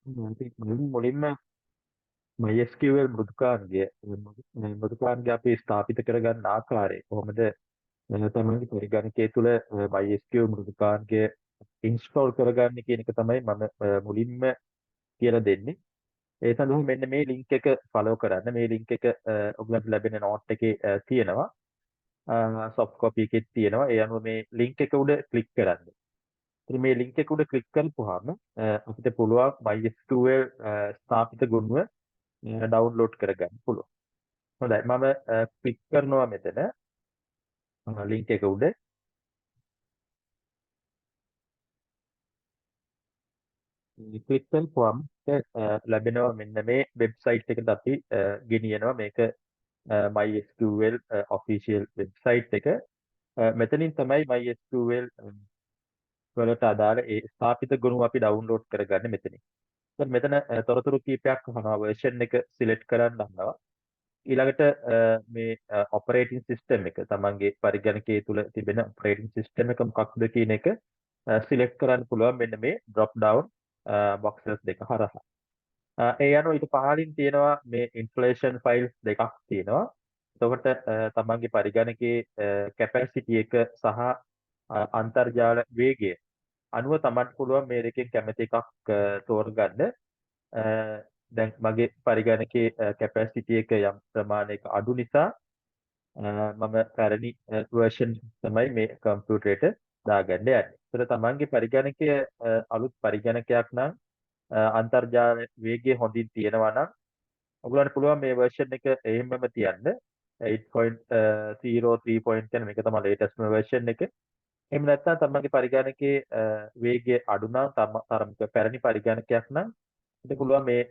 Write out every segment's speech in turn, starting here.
ඉතින් මුලින්ම MySQL මෘදුකාංගය අපි ස්ථාපිත කරගන්න ආකාරය කොහොමද තමන්ගේ පරිගණකය තුළ MySQL මෘදුකාංගය ඉන්ස්ටෝල් කරගන්න කියන එක තමයි මම මුලින්ම කියලා දෙන්නේ. ඒ සඳහා මෙන්න මේ ලින්ක් එක ෆලෝ කරන්න. මේ ලින්ක් එක ඔයගලන්ට ලැබෙන නෝට් එකේ තියෙනවා. සොෆ්ට් කොපි එකෙත් තියෙනවා. ඒ අනුව මේ ලින්ක් එක උඩ ක්ලික් කරන්න. ඉතින් මේ ලින්ක් එක උඩ ක්ලික් කරපුවාම අපිට පුළුවන් MySQL ස්ථාපිත ගුණය ඩවුන්ලෝඩ් කරගන්න පුළුවන්. හොඳයි මම ක්ලික් කරනවා මෙතන ලින්ක් එක උඩ. ක්ලික් කරපුවාම ලැබෙනවා මෙන්න මේ වෙබ්සයිට් එකට අපි ගෙනියනවා. මේක MySQL official වෙබ්සයිට් එක. මෙතනින් තමයි MySQL වලට අදාළ ඒ ස්ථාපිත ගුණ අපි ඩවුන්ලෝඩ් කරගන්න මෙතනින්. දැන් මෙතන තොරතුරු කීපයක් අහනවා. version එක සිලෙක්ට් කරන්න අහනවා. ඊළඟට මේ ඔපරේටිං සිස්ටම් එක තමන්ගේ පරිගණකයේ තුල තිබෙන ඔපරේටිං සිස්ටම් එක මොකක්ද කියන එක සිලෙක්ට් කරන්න පුළුවන් මෙන්න මේ drop down boxes දෙක හරහා. ඒ අනුව ඊට පහළින් තියෙනවා මේ ඉන්ස්ටලේෂන් ෆයිල්ස් දෙකක් තියෙනවා. එතකොට තමන්ගේ පරිගණකයේ කැපැසිටි එක සහ අන්තර්ජාල වේගය අනුව තමන්ට පුළුවන් මේ දෙකෙන් කැමති එකක් තෝරගන්න. දැන් මගේ පරිගණකයේ කැපැසිටි එක යම් ප්‍රමාණයක අඩු නිසා මම පැරණි version තමයි මේ කම්පියුටරේට දාගන්න යන්නේ. ඒතර තමන්ගේ පරිගණකය අලුත් පරිගණකයක් නම් අන්තර්ජාල වේගය හොඳින් තියෙනවා නම් ඔයගොල්ලන්ට පුළුවන් මේ version එක එහෙමම තියන්න. 8.03 කියන මේක තමයි latest version එක. එහෙම නැත්නම් තමන්ගේ පරිගණකයේ වේගය අඩු නම් තරමක පැරණි පරිගණකයක් නම් අපිට පුළුවන් මේ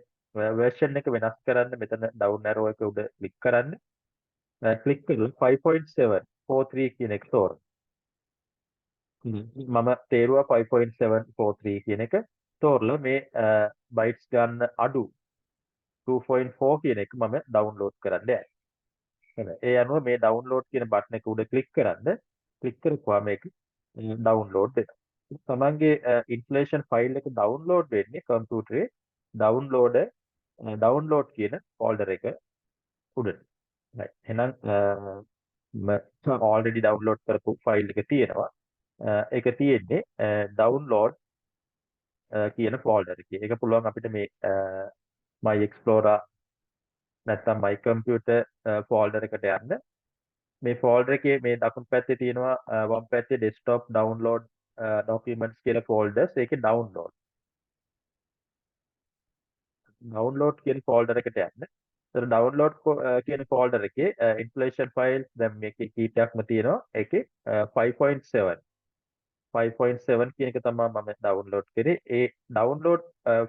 version එක වෙනස් කරන්න. මෙතන down arrow එක උඩ ක්ලික් කරන්න. ක්ලික් කරලා 5.743 කියන එක තෝරන්න. මම තේරුවා 5.743 කියන එක තෝරලා මේ බයිට්ස් ගන්න අඩු 2.4 කියන එක මම ඩවුන්ලෝඩ් කරන්න යන්නේ. එහෙනම් ඒ අනුව මේ ඩවුන්ලෝඩ් කියන බටන් එක උඩ ක්ලික් කරන්න. ක්ලික් කරපුවාම මේක ඩවුන්ලෝඩ් වෙනවා. තමන්ගේ ඉන්ස්ටලේෂන් ෆයිල් එක ඩවුන්ලෝඩ් වෙන්නේ කම්පියුටරේ ඩවුන්ලෝඩ් කියන ෆෝල්ඩර් එක උඩට. right. එහෙනම් මම already download කරපු ෆයිල් එක තියෙනවා. ඒක තියෙන්නේ download කියන ෆෝල්ඩර් එකේ. ඒක පුළුවන් අපිට මේ my explorer නැත්නම් my computer ෆෝල්ඩර් එකට යන්න. මේ ෆෝල්ඩර් එකේ මේ දකුණු පැත්තේ තියෙනවා වම් පැත්තේ desktop download documents කියලා ෆෝල්ඩර්ස්. ඒකේ download කියන ෆෝල්ඩර් එකට යන්න. ඒතර download කියන ෆෝල්ඩර් එකේ installation files දැන් මේකේ කීපයක්ම තියෙනවා. ඒකේ 5.7 5.7 කියන එක තමයි මම ඩවුන්ලෝඩ් කරේ. ඒ ඩවුන්ලෝඩ්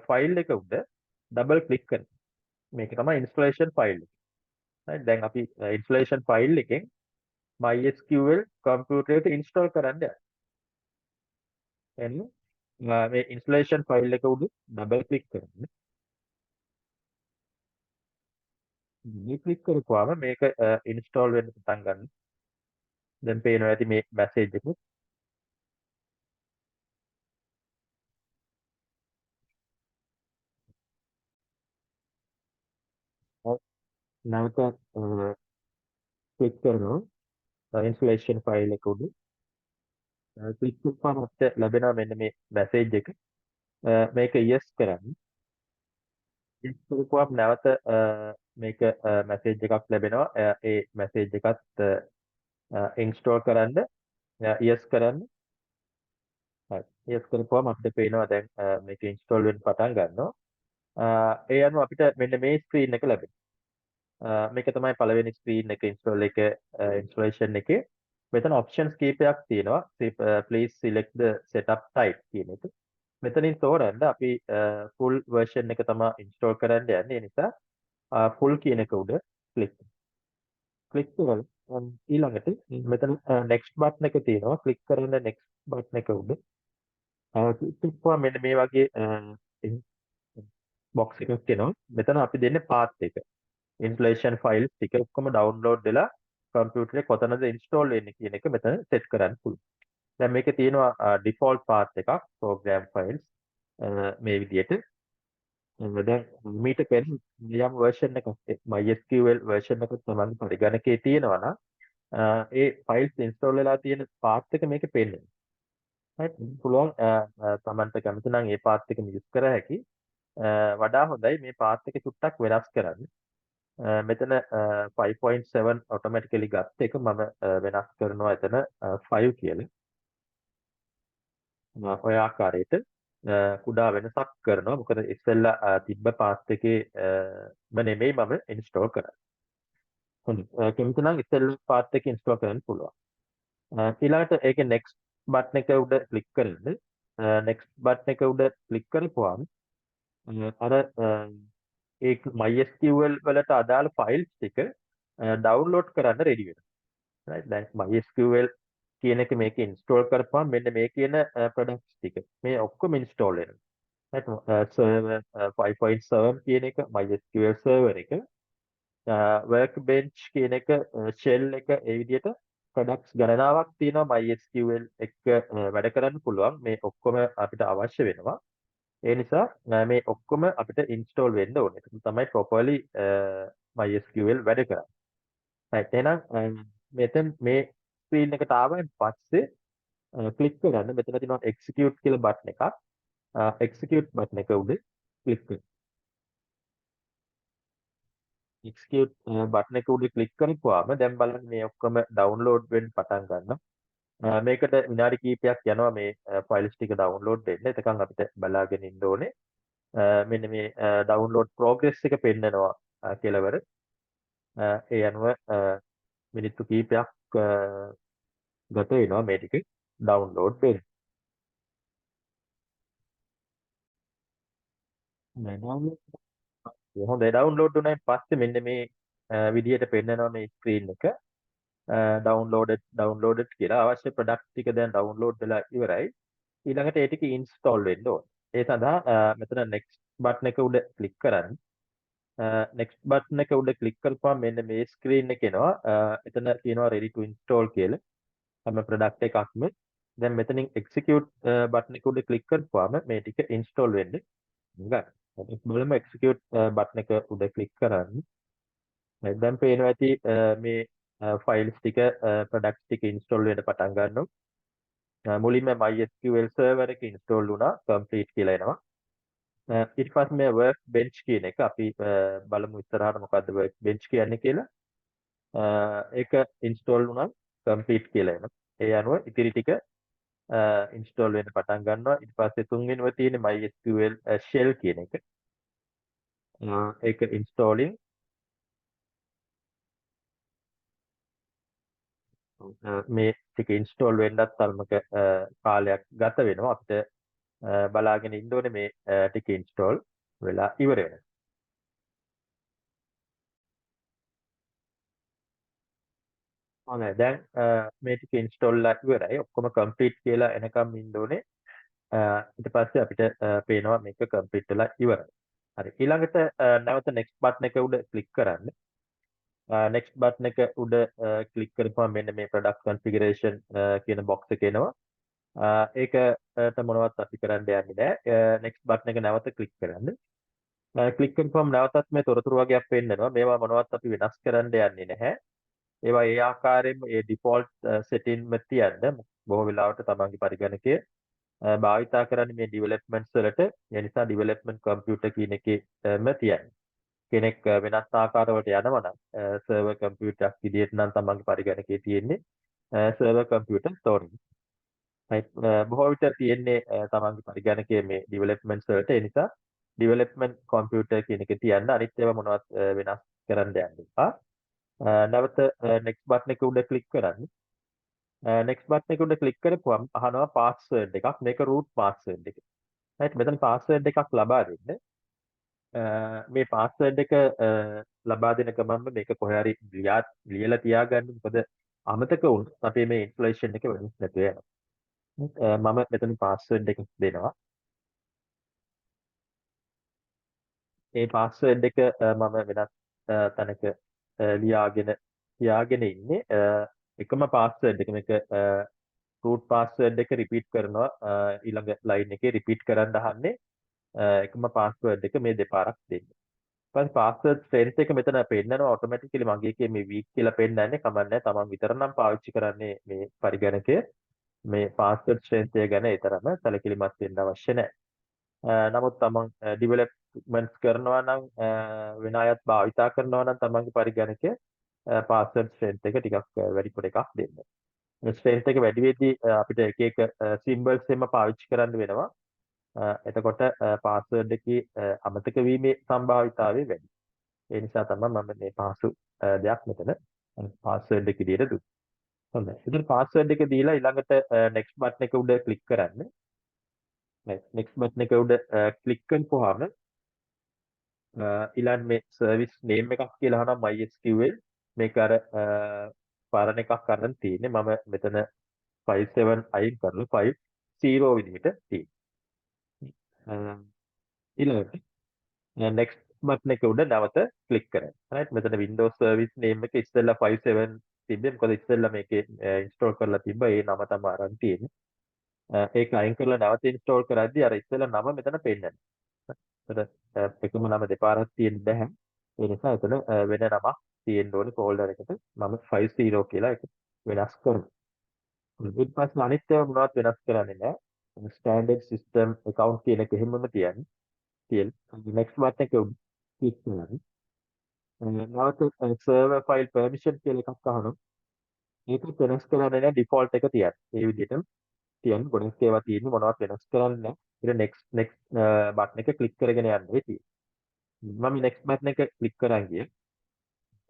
ෆයිල් එක උඩ ඩබල් ක්ලික් කරන්න. මේක තමයි ඉන්ස්ටලේෂන් ෆයිල් එක. right. දැන් අපි ඉන්ස්ටලේෂන් ෆයිල් එකෙන් MySQL කම්පියුටරේට ඉන්ස්ටෝල් කරන්න යනවා. එන්න මේ ඉන්ස්ටලේෂන් ෆයිල් එක උඩ ඩබල් ක්ලික් කරන්න. මේ ක්ලික් කරපුවාම මේක ඉන්ස්ටෝල් වෙන්න පටන් ගන්නවා. දැන් පේනවා ඇති මේ මැසේජ් එක. නැවත ක්ලික් කරනවා ඉන්ස්ටලේෂන් ෆයිල් එක උඩ. ක්ලික් කරපුවාම අපිට ලැබෙනවා මෙන්න මේ මැසේජ් එක. මේක yes කරන්න. yes කරපුවාම නැවත මේක මැසේජ් එකක් ලැබෙනවා. ඒ මැසේජ් එකත් ඉන්ස්ටෝල් කරන්න yes කරන්න. හරි. yes කරපුවාම අපිට පේනවා දැන් මේක ඉන්ස්ටෝල් වෙන්න පටන් ගන්නවා. ඒ අනුව අපිට මෙන්න මේ ස්ක්‍රීන් එක ලැබෙනවා. මේක තමයි පළවෙනි ස්ක්‍රීන් එක ඉන්ස්ටලේෂන් එකේ. මෙතන ඔප්ෂන්ස් කීපයක් තියෙනවා. please select the setup type කියන එක. මෙතනින් තෝරන්න අපි full version එක තමයි ඉන්ස්ටෝල් කරන්න යන්නේ. ඒ නිසා full කියන එක උඩ ක්ලික් කරලා ඊළඟට මෙතන next button එක තියෙනවා. ක්ලික් කරන next button එක උඩ ක්ලික් කරපුවා මෙන්න මේ වගේ box එකක් එනවා. මෙතන අපි දෙන්නේ path එක. ඉන්ස්ටලේෂන් ෆයිල්ස් ටික ඔක්කොම ඩවුන්ලෝඩ් වෙලා කම්පියුටරේ කොතනද ඉන්ස්ටෝල් වෙන්නේ කියන එක මෙතන සෙට් කරන්න පුළුවන්. දැන් මේකේ තියෙනවා ඩිෆෝල්ට් පාත් එකක් program files මේ විදිහට. දැන් මීට පෙර යම් version එකක් MySQL version එකක් තමන්ගේ පරිගණකයේ තියෙනවා නම් ඒ files install වෙලා තියෙන path එක මේකේ පෙන්නනවා. right? පුළුවන් තමන්ට කැමති නම් ඒ path එකම use කර හැකි. වඩා හොඳයි මේ path එක චුට්ටක් වෙනස් කරන්න. මෙතන 5.7 automatically ගත්ත එක මම වෙනස් කරනවා එතන 5 කියලා. ඔය ආකාරයට කුඩා වෙනසක් කරනවා. මොකද ඉස්සෙල්ලා තිබ්බ path එකේ නෙමෙයි මම install කරන්නේ. හොඳයි. කැමති නම් ඉස්සෙල්ලා path එක install කරන්න පුළුවන්. ඊළඟට ඒකේ next button එක උඩ click කරන්න. next button එක උඩ click කරපුවාම අර ඒ MySQL වලට අදාළ files ටික download කරන්න ready වෙනවා. right? දැන් MySQL කියන එක මේක install කරපුවාම මෙන්න මේ කියන products ටික මේ ඔක්කොම install වෙනවා. right? server 5.7 කියන එක MySQL server එක workbench කියන එක shell එක ඒ විදිහට products ගණනාවක් තියෙනවා MySQL එක්ක වැඩ කරන්න පුළුවන් මේ ඔක්කොම අපිට අවශ්‍ය වෙනවා. ඒ නිසා මේ ඔක්කොම අපිට install වෙන්න ඕනේ. ඒක තමයි properly MySQL වැඩ කරන්නේ. right එහෙනම් මෙතෙන් මේ screen එකට ආවයින් පස්සේ click කරන්න මෙතන තියෙනවා execute කියලා button එකක්. execute button එක උඩ click කරන්න. execute button එක උඩ click කරපුවාම දැන් බලන්න මේ ඔක්කොම download වෙන්න පටන් ගන්නවා. මේකට විනාඩි කිහිපයක් යනවා මේ ෆයිල්ස් ටික download වෙන්න. එතකන් අපිට බලාගෙන ඉන්න ඕනේ. මෙන්න මේ download progress එක පෙන්නනවා කෙලවර. ඒ අනුව මිනිත්තු කිහිපයක් ගත වෙනවා මේ ටික download වෙන්න. හොඳයි download වුණායින් පස්සේ මෙන්න මේ විදිහට පෙන්නනවා මේ screen එක. downloaded කියලා අවශ්‍ය product ටික දැන් download වෙලා ඉවරයි. ඊළඟට ඒ ටික install වෙන්න ඕනේ. ඒ සඳහා මෙතන next button එක උඩ click කරන්න. next button එක උඩ click කරපුවම මෙන්න මේ screen එක එනවා. එතන තියෙනවා ready to install කියලා. හැම product එකක්ම දැන් මෙතනින් execute button එක උඩ click කරපුවාම මේ ටික install වෙන්න ගන්න. අපි බලමු execute button එක උඩ click කරන්න. දැන් පේනවා ඇති මේ files ටික products ටික install වෙන්න පටන් ගන්නවා. මුලින්ම MySQL server එක install වුණා complete කියලා එනවා. ඊට පස්සේ මේ workbench කියන එක අපි බලමු ඉස්සරහට මොකද්ද workbench කියන්නේ කියලා. ඒක install වුණා complete කියලා එනවා. ඒ අනුව ඉතිරි ටික install වෙන්න පටන් ගන්නවා. ඊට පස්සේ තුන්වෙනිව තියෙන MySQL shell කියන එක. ඒක installing මේ ටික install වෙන්නත් තරමක කාලයක් ගත වෙනවා. අපිට බලාගෙන ඉන්න ඕනේ මේ ටික install වෙලා ඉවර වෙනවා. හොඳයි දැන් මේ ටික install වෙලා ඉවරයි. ඔක්කොම complete කියලා එනකම් ඉන්න ඕනේ. ඊට පස්සේ අපිට පේනවා මේක complete වෙලා ඉවරයි. හරි ඊළඟට නැවත next button එක උඩ click කරන්න. next button එක උඩ click කරපුවම මෙන්න මේ product configuration කියන box එක එනවා. ඒකට මොනවත් අපි කරන්න යන්නේ නැහැ. next button එක නැවත click කරන්න. click කරපුවම නැවතත් මේ තොරතුරු වගේක් පෙන්නනවා. මේවා මොනවත් අපි වෙනස් කරන්න යන්නේ නැහැ. ඒවා ඒ ආකාරයෙන්ම ඒ default setting එක තියන්න. බොහෝ වෙලාවට තමන්ගේ පරිගණකයේ භාවිතා කරන්නේ මේ developments වලට. ඒ නිසා development computer කියන එකේම තියන්න. කෙනෙක් වෙනස් ආකාරවලට යනවා නම් server computer එකක් විදිහට නම් තමන්ගේ පරිගණකයේ තියෙන්නේ server computer storage. right බොහෝ විට තියෙන්නේ තමන්ගේ පරිගණකයේ මේ developments වලට. ඒ නිසා development computer කියන එක තියන්න. අනිත් ඒවා මොනවත් වෙනස් කරන්න යන්න එපා. නැවත next button එක උඩ click කරන්න. next button එක උඩ click කරපුවම අහනවා password එකක්. මේක root password එක. right මෙතන password එකක් ලබා දෙන්න. මේ password එක ලබා දෙන ගමන්ම මේක කොහේ හරි ලියලා තියාගන්න. මොකද අමතක වුණොත් අපේ මේ installation එක වෙනස් නැතුව යනවා. මම මෙතන password එක දෙනවා. මේ password එක මම වෙනත් තැනක ලියාගෙන තියාගෙන ඉන්නේ. එකම password එක මේක root password එක repeat කරනවා ඊළඟ line එකේ repeat කරන්න අහන්නේ. එකම පාස්වර්ඩ් එක මේ දෙපාරක් දෙන්න. ඊපස්සේ පාස්වර්ඩ් ස්ට්‍රෙන්ත් එක මෙතන පෙන්නනවා ඔටෝමැටිකලි මගේ එකේ මේ වීක් කියලා පෙන්නන්නේ කමන්නේ තමන් විතර නම් පාවිච්චි කරන්නේ මේ පරිගණකය මේ පාස්වර්ඩ් ස්ට්‍රෙන්ත් එක ගැන ඒ තරම සැලකිලිමත් වෙන්න අවශ්‍ය නැහැ. නමුත් තමන් ඩිවෙලොප්මන්ට්ස් කරනවා නම් වෙන අයත් භාවිතා කරනවා නම් තමන්ගේ පරිගණකය පාස්වර්ඩ් ස්ට්‍රෙන්ත් එක ටිකක් වැඩිපුර එකක් දෙන්න. ස්ට්‍රෙන්ත් එක වැඩි වෙද්දී අපිට එක එක සිම්බල්ස් එහෙම පාවිච්චි කරන්න වෙනවා. එතකොට පාස්වර්ඩ් එකේ අමතක වීමේ සම්භාවිතාවය වැඩි. ඒ නිසා තමයි මම මේ පහසු දෙයක් මෙතන පාස්වර්ඩ් එක විදියට දුන්නේ. හොඳයි. ඉතින් පාස්වර්ඩ් එක දීලා ඊළඟට next button එක උඩ ක්ලික් කරන්න. next button එක උඩ ක්ලික් කරපුවාම ඊළඟ මේ සර්විස් නේම් එකක් කියලා අහනවා MySQL මේක අර පරණ එකක් අරන් තියෙන්නේ මම මෙතන 57 අයින් කරලා 50 විදිහට තියෙනවා. ඊළඟට next button එක උඩ නැවත ක්ලික් කරන්න. right මෙතන Windows service name එක ඉස්සෙල්ලා 57 තිබ්බේ මොකද ඉස්සෙල්ලා මේකේ install කරලා තිබ්බා ඒ නම තමයි අරන් තියෙන්නේ. ඒක අයින් කරලා නැවත install කරද්දී අර ඉස්සෙල්ලා නම මෙතන පෙන්නනවා. එතකොට එකම නම දෙපාරක් තියෙන්න බෑ. ඒ නිසා එතන වෙන නමක් තියෙන්න ඕනේ folder එකට. මම 50 කියලා එක වෙනස් කරනවා. ඊට පස්සේ අනිත් ඒවා මොනවත් වෙනස් කරන්නේ නැහැ. standard system account කියන එක එහෙමම තියන්නේ. next button එක උඩ ක්ලික් කරලා නැවත server file permission කියලා එකක් අහනවා. ඒක වෙනස් කරන්නේ නැහැ default එක තියන්න. ඒ විදිහටම තියන්න ගොඩක් ඒවා තියෙන්නේ මොනවත් වෙනස් කරන්නේ නැහැ. ඊට next button එක ක්ලික් කරගෙන යන්න තියෙන්නේ. මම next button එක ක්ලික් කරන් ගියා.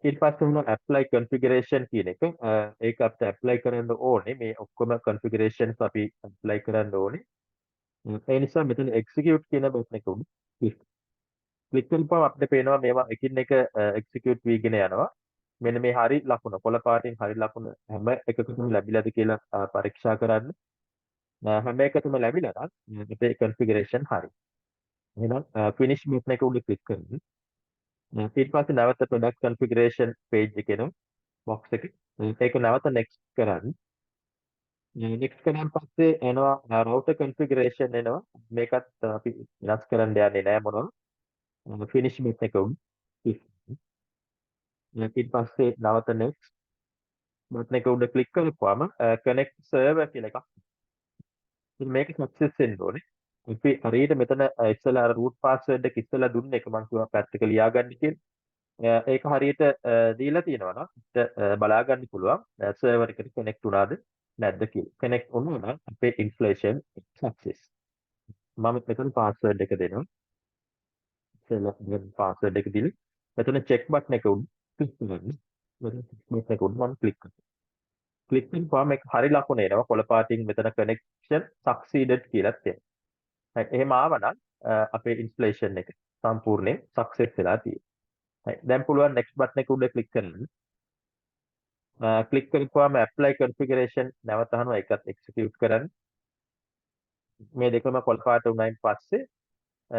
ඊට පස්සේ මොනවා apply configuration කියන එක ඒක අපිට apply කරන්න ඕනේ මේ ඔක්කොම configurations අපි apply කරන්න ඕනේ. ඒ නිසා මෙතන execute කියන button එක උඩ ක්ලික් කරපුවම අපිට පේනවා මේවා එකින් එක එක්සිකියුට් වීගෙන යනවා. මෙන්න මේ හරි ලකුණ කොළ පාටින් හරි ලකුණ හැම එකකටම ලැබිලාද කියලා පරීක්ෂා කරන්න. හැම එකටම ලැබිලා නම් අපේ configuration හරි. එහෙනම් finish button එක උඩ ක්ලික් කරන්න. ඊට පස්සේ නැවත product configuration page එකේ එනවා box එක. ඒක නැවත next කරන්න. next කරාන් පස්සේ එනවා router configuration එනවා. මේකත් අපි වෙනස් කරන්න යන්නේ නැහැ මොනවා. finish button එක උඩ ඊට පස්සේ නැවත next button එක උඩ ක්ලික් කරපුවාම connect server කියලා එකක්. ඉතින් මේක success වෙන්න ඕනේ. අපි හරියට මෙතන ඉස්සෙල්ලා අර root password එක ඉස්සෙල්ලා දුන්න එක මම කිව්වා පැත්තක ලියාගන්න කියලා. ඒක හරියට දීලා තියෙනවා නම් බලා ගන්න පුළුවන් server එකට connect වුණාද නැද්ද කියලා. connect වුණා නම් අපේ installation success. මම මෙතන password එක දෙනවා. ඉස්සෙල්ලා password එක දීලා මෙතන check button එක උඩ ක්ලික් කරන්න. මෙතන check button එක උඩ මම ක්ලික් කරනවා. ක්ලික් කරපුවාම මේක හරි ලකුණ එනවා කොළ පාටින් මෙතන connection succeeded කියලා තියෙනවා. හරි එහෙම ආවනම් අපේ installation එක සම්පූර්ණයෙන් success වෙලා තියෙනවා. හරි දැන් පුළුවන් next button එක උඩ ක්ලික් කරන්න. ක්ලික් කරපුවාම apply configuration නැවත අහනවා ඒකත් execute කරන්න. මේ දෙකම කොළ පාට උනායින් පස්සේ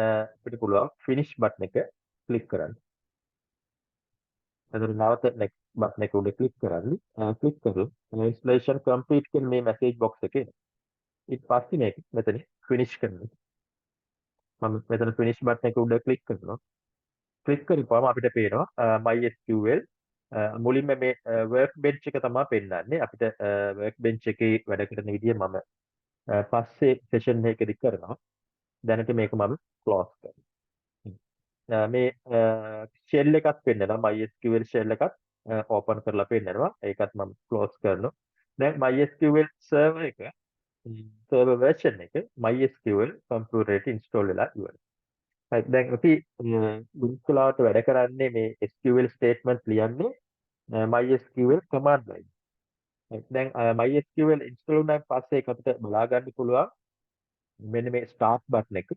අපිට පුළුවන් finish button එක ක්ලික් කරන්න. එතකොට නැවත next button එක උඩ ක්ලික් කරන්න. ක්ලික් කරලා installation complete කියන මේ message box එකේ ඊට පස්සේ මේක මෙතන finish කරනවා. මම මෙතන finish button එක උඩ ක්ලික් කරනවා. ක්ලික් කරපුවාම අපිට පේනවා MySQL මුලින්ම මේ workbench එක තමයි පෙන්නන්නේ. අපිට workbench එකේ වැඩ කරන විදිය මම පස්සේ session එකකදී කරනවා. දැනට මේක මම close කරනවා. මේ shell එකක් පෙන්නනවා MySQL shell එකක් open කරලා පෙන්නනවා. ඒකත් මම close කරනවා. දැන් MySQL server එක server version එක MySQL computer එකට install වෙලා ඉවරයි. හරි දැන් අපි ගුරුකුලාවට වැඩ කරන්නේ මේ SQL statement ලියන්නේ MySQL command line. හරි දැන් MySQL install වුණාන් පස්සේ ඒක අපිට බලා ගන්න පුළුවන් මෙන්න මේ start button එක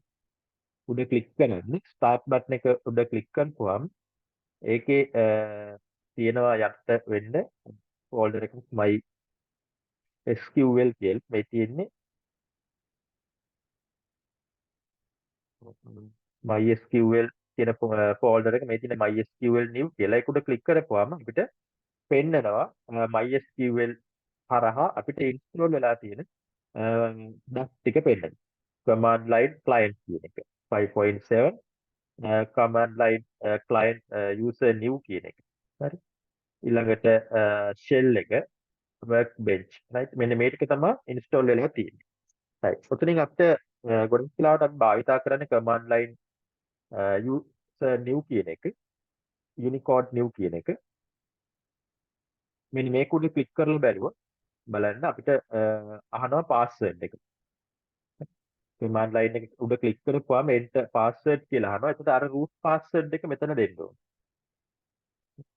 උඩ ක්ලික් කරන්න. start button එක උඩ ක්ලික් කරපුවාම ඒකේ තියෙනවා යට වෙන්න folder එකක් MySQL කියලා මේ තියෙන්නේ MySQL කියන folder එක මේ තියෙන MySQL new කියලා ඒක උඩ ක්ලික් කරපුවාම අපිට පෙන්නනවා MySQL හරහා අපිට install වෙලා තියෙන ටික පෙන්නනවා command line client කියන එක. 5.7 command line client user new කියන එක. හරි. ඊළඟට shell එක workbench right මෙන්න මේ ටික තමයි install වෙලා තියෙන්නේ. right. ඔතනින් අපිට ගොඩක් වෙලාවට අපි භාවිතා කරන්නේ command line user new කියන එක, Unicode new කියන එක. මෙන්න මේක උඩ ක්ලික් කරලා බැලුවොත් බලන්න අපිට අහනවා password එක. command line එක උඩ ක්ලික් කරපුවාම enter password කියලා අහනවා. එතකොට අර root password එක මෙතන දෙන්න ඕනේ.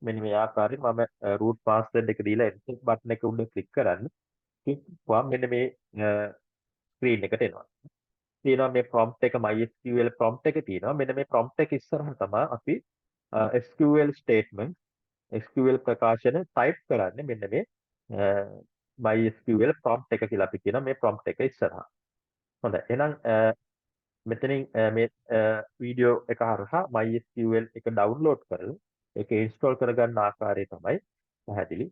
මෙන්න මේ ආකාරයෙන් මම root password එක දීලා enter button එක උඩ ක්ලික් කරන්න. ක්ලික් කරපුවාම මෙන්න මේ screen එකට එනවා. තියෙනවා මේ prompt එක MySQL prompt එක තියෙනවා. මෙන්න මේ prompt එක ඉස්සරහ තමයි අපි SQL statement SQL ප්‍රකාශන type කරන්නේ මෙන්න මේ MySQL prompt එක කියලා අපි කියනවා මේ prompt එක ඉස්සරහා. හොඳයි. එහෙනම් මෙතනින් මේ වීඩියෝ එක හරහා MySQL එක ඩවුන්ලෝඩ් කරලා ඒක ඉන්ස්ටෝල් කරගන්න ආකාරය තමයි පැහැදිලි.